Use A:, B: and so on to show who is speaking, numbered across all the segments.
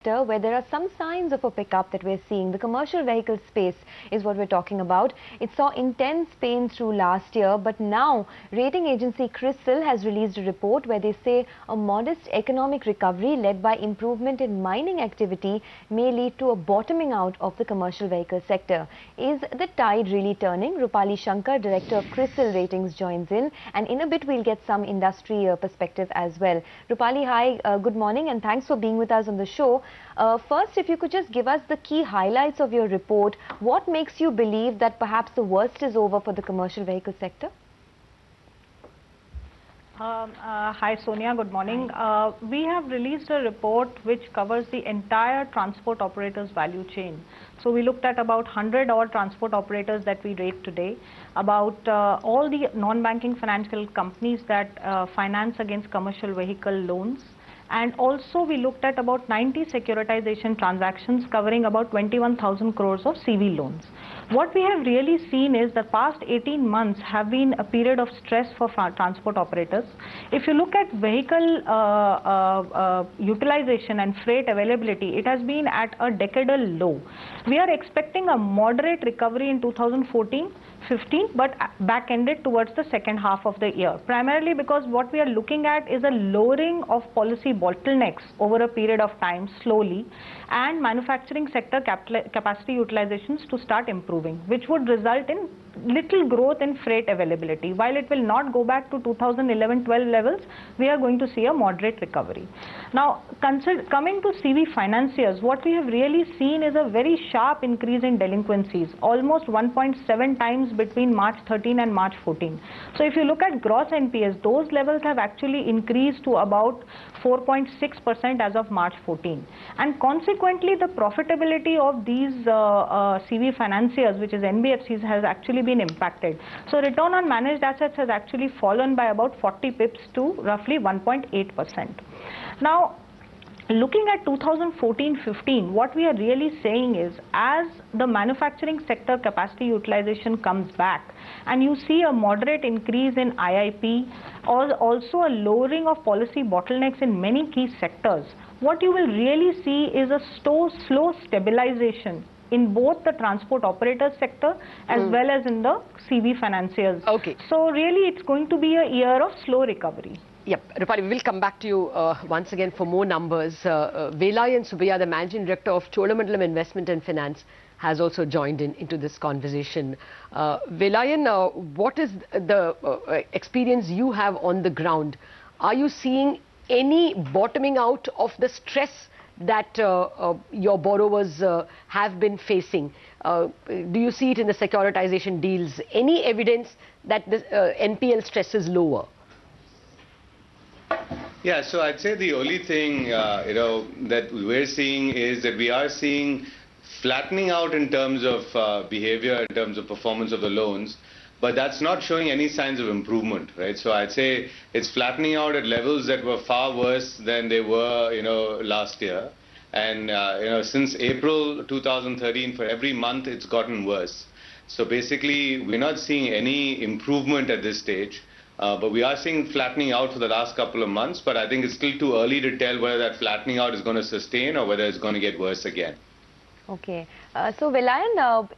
A: sector where there are some signs of a pickup that we're seeing. The commercial vehicle space is what we're talking about. It saw intense pain through last year, but now rating agency CRISIL has released a report where they say a modest economic recovery led by improvement in mining activity may lead to a bottoming out of the commercial vehicle sector. Is the tide really turning? Rupali Shankar, director of CRISIL Ratings, joins in, and in a bit we'll get some industry perspective as well. Rupali, hi, good morning and thanks for being with us on the show. First, if you could just give us the key highlights of your report, what makes you believe that perhaps the worst is over for the commercial vehicle sector?
B: Hi Sonia, good morning. We have released a report which covers the entire transport operators value chain. So we looked at about 100 odd transport operators that we rate today, about all the non-banking financial companies that finance against commercial vehicle loans. And also we looked at about 90 securitization transactions covering about 21,000 crores of CV loans. What we have really seen is the past 18 months have been a period of stress for transport operators. If you look at vehicle utilization and freight availability, it has been at a decadal low. We are expecting a moderate recovery in 2014-15, but back-ended towards the second half of the year, primarily because what we are looking at is a lowering of policy bottlenecks over a period of time slowly, and manufacturing sector capacity utilizations to start improving, which would result in little growth in freight availability. While it will not go back to 2011-12 levels, we are going to see a moderate recovery. Now, coming to CV financiers, what we have really seen is a very sharp increase in delinquencies, almost 1.7 times between March 13 and March 14. So if you look at gross NPS, those levels have actually increased to about 4.6% as of March 14. And consequently, the profitability of these CV financiers, which is NBFCs, has actually been impacted. So return on managed assets has actually fallen by about 40 pips to roughly 1.8%. Now, looking at 2014-15, what we are really saying is, as the manufacturing sector capacity utilization comes back and you see a moderate increase in IIP, or also a lowering of policy bottlenecks in many key sectors, what you will really see is a slow stabilization in both the transport operator sector as well as in the CV financiers.
C: Okay.
B: So really it's going to be a year of slow recovery.
C: Yep, Rupali, we will come back to you once again for more numbers. Vellayan Subbiah, the Managing Director of Cholamandalam Investment and Finance, has also joined into this conversation. Vellayan, what is the experience you have on the ground? Are you seeing any bottoming out of the stress that your borrowers have been facing? Do you see it in the securitization deals? Any evidence that the NPL stress is lower?
D: Yeah, so I'd say the only thing that we're seeing is that we are seeing flattening out in terms of behavior, in terms of performance of the loans, but that's not showing any signs of improvement, right? So I'd say it's flattening out at levels that were far worse than they were, last year. And since April 2013, for every month it's gotten worse. So basically, we're not seeing any improvement at this stage. But we are seeing flattening out for the last couple of months, but I think it's still too early to tell whether that flattening out is going to sustain or whether it's going to get worse again.
A: Okay. So Vellayan,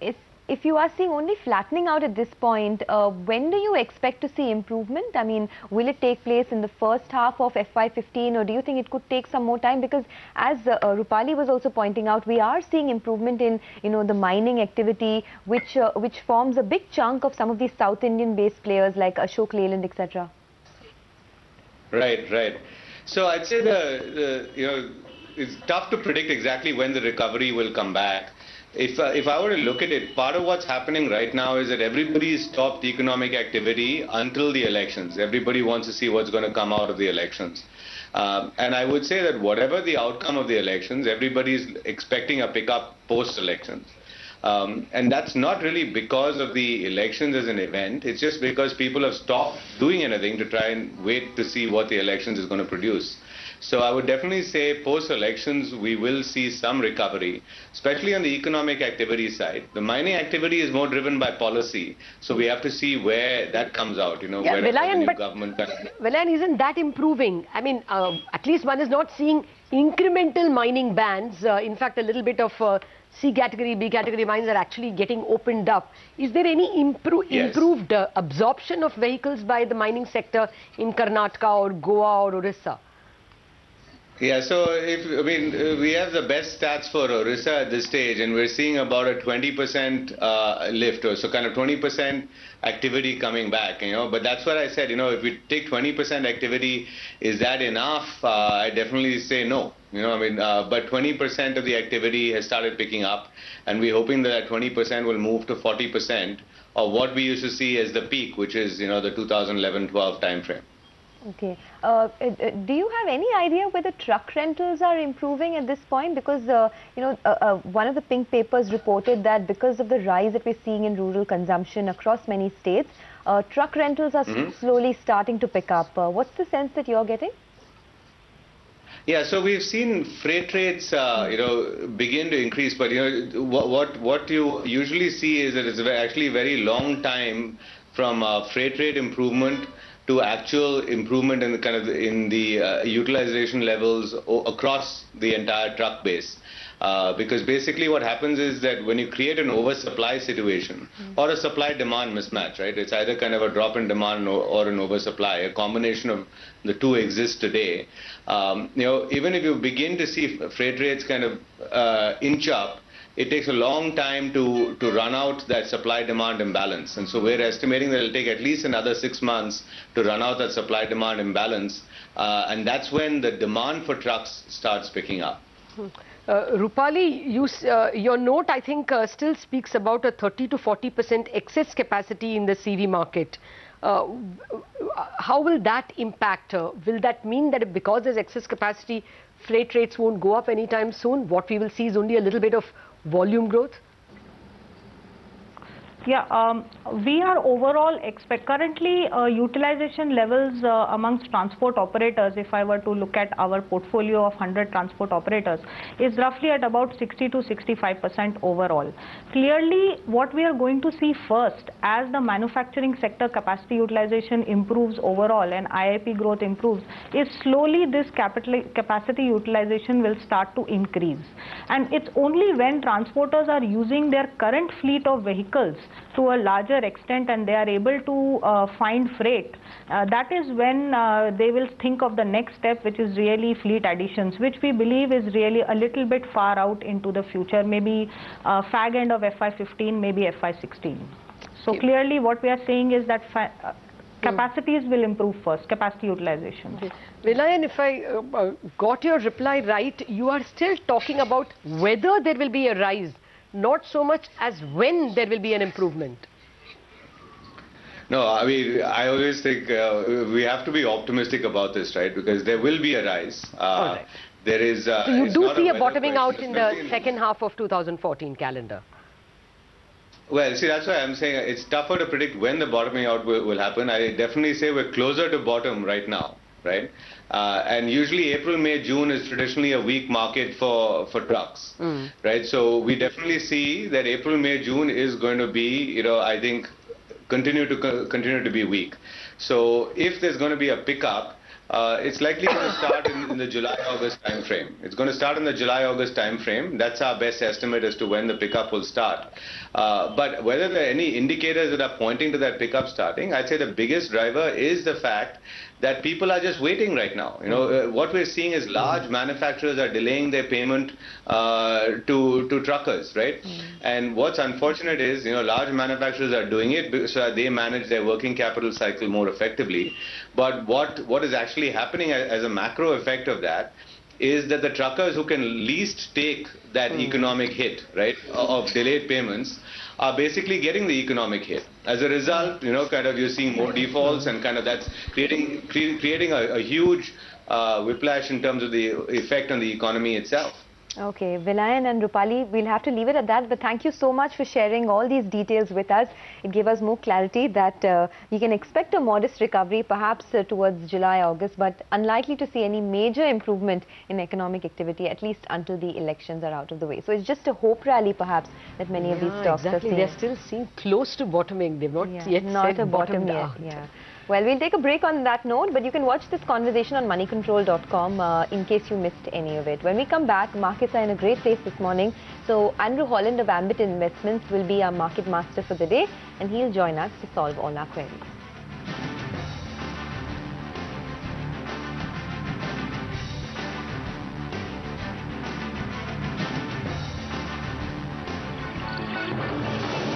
A: if you are seeing only flattening out at this point, when do you expect to see improvement? I mean, will it take place in the first half of FY15, or do you think it could take some more time? Because as Rupali was also pointing out, we are seeing improvement in the mining activity, which forms a big chunk of some of these South Indian based players like Ashok Leyland, etc.
D: Right. So I'd say it's tough to predict exactly when the recovery will come back. If I were to look at it, part of what's happening right now is that everybody's stopped economic activity until the elections. Everybody wants to see what's going to come out of the elections. And I would say that whatever the outcome of the elections, everybody's expecting a pickup post-elections. And that's not really because of the elections as an event. It's just because people have stopped doing anything to try and wait to see what the elections is going to produce. So I would definitely say post-elections we will see some recovery, especially on the economic activity side. The mining activity is more driven by policy, so we have to see where that comes out,
C: Yeah,
D: where the
C: Vellayan,
D: new government...
C: Vellayan, isn't that improving? I mean, at least one is not seeing incremental mining bans, in fact, a little bit of C category, B category mines are actually getting opened up. Is there any improved absorption of vehicles by the mining sector in Karnataka or Goa or Orissa?
D: Yeah, so we have the best stats for Orissa at this stage, and we're seeing about a 20% lift, or so kind of 20% activity coming back, But that's what I said, if we take 20% activity, is that enough? I definitely say no, but 20% of the activity has started picking up, and we're hoping that 20% will move to 40% of what we used to see as the peak, which is, the 2011-12 time frame.
A: Okay. Do you have any idea whether truck rentals are improving at this point? Because, one of the pink papers reported that because of the rise that we're seeing in rural consumption across many states, truck rentals are slowly starting to pick up. What's the sense that you're getting?
D: Yeah, so we've seen freight rates, begin to increase, but what you usually see is that it's actually a very long time from freight rate improvement to actual improvement in the utilization levels across the entire truck base. Because basically what happens is that when you create an oversupply situation or a supply-demand mismatch, right? It's either kind of a drop in demand or an oversupply. A combination of the two exists today. Even if you begin to see freight rates kind of inch up, it takes a long time to run out that supply-demand imbalance. And so we're estimating that it'll take at least another 6 months to run out that supply-demand imbalance. And that's when the demand for trucks starts picking up.
C: Rupali, your note, I think, still speaks about a 30 to 40% excess capacity in the CV market. How will that impact? Will that mean that because there's excess capacity, freight rates won't go up anytime soon? What we will see is only a little bit of volume growth?
B: Yeah, we are overall currently utilization levels amongst transport operators, if I were to look at our portfolio of 100 transport operators, is roughly at about 60 to 65% overall. Clearly, what we are going to see first, as the manufacturing sector capacity utilization improves overall and IIP growth improves, is slowly this capacity utilization will start to increase. And it's only when transporters are using their current fleet of vehicles to a larger extent and they are able to find freight, that is when they will think of the next step, which is really fleet additions, which we believe is really a little bit far out into the future, maybe fag end of FY15, maybe FY16. So clearly what we are saying is that capacities will improve first, capacity utilization.
C: Okay. Vellayan, if I got your reply right, you are still talking about whether there will be a rise, not so much as when there will be an improvement.
D: No, I always think we have to be optimistic about this, right? Because there will be a rise.
C: All right.
D: There is.
C: So you do see a bottoming out in the second half of 2014 calendar?
D: Well, see, that's why I'm saying it's tougher to predict when the bottoming out will happen. I definitely say we're closer to bottom right now, right? And usually April, May, June is traditionally a weak market for trucks, right? So we definitely see that April, May, June is going to be, I think, continue to be weak. So if there's going to be a pickup, it's likely going to start in the July-August time frame. It's going to start in the July-August time frame. That's our best estimate as to when the pickup will start. But whether there are any indicators that are pointing to that pickup starting, I'd say the biggest driver is the fact that people are just waiting right now. What we're seeing is large manufacturers are delaying their payment to truckers, right? And what's unfortunate is, large manufacturers are doing it so that they manage their working capital cycle more effectively. But what is actually happening as a macro effect of that is that the truckers who can least take that economic hit, right, of delayed payments, are basically getting the economic hit. As a result, you're seeing more defaults, and that's creating a huge whiplash in terms of the effect on the economy itself.
A: Okay, Vellayan and Rupali, we'll have to leave it at that, but thank you so much for sharing all these details with us. It gave us more clarity that we can expect a modest recovery perhaps towards July, August, but unlikely to see any major improvement in economic activity, at least until the elections are out of the way. So it's just a hope rally perhaps that many of these stocks are seeing.
C: They're still seeing close to bottoming. They've not yet
A: not a bottom yet.
C: out.
A: Yeah. Well, we'll take a break on that note, but you can watch this conversation on moneycontrol.com in case you missed any of it. When we come back, markets are in a great place this morning. So Andrew Holland of Ambit Investments will be our market master for the day, and he'll join us to solve all our queries.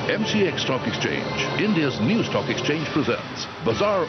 E: MCX Stock Exchange, India's new stock exchange, presents Bazaar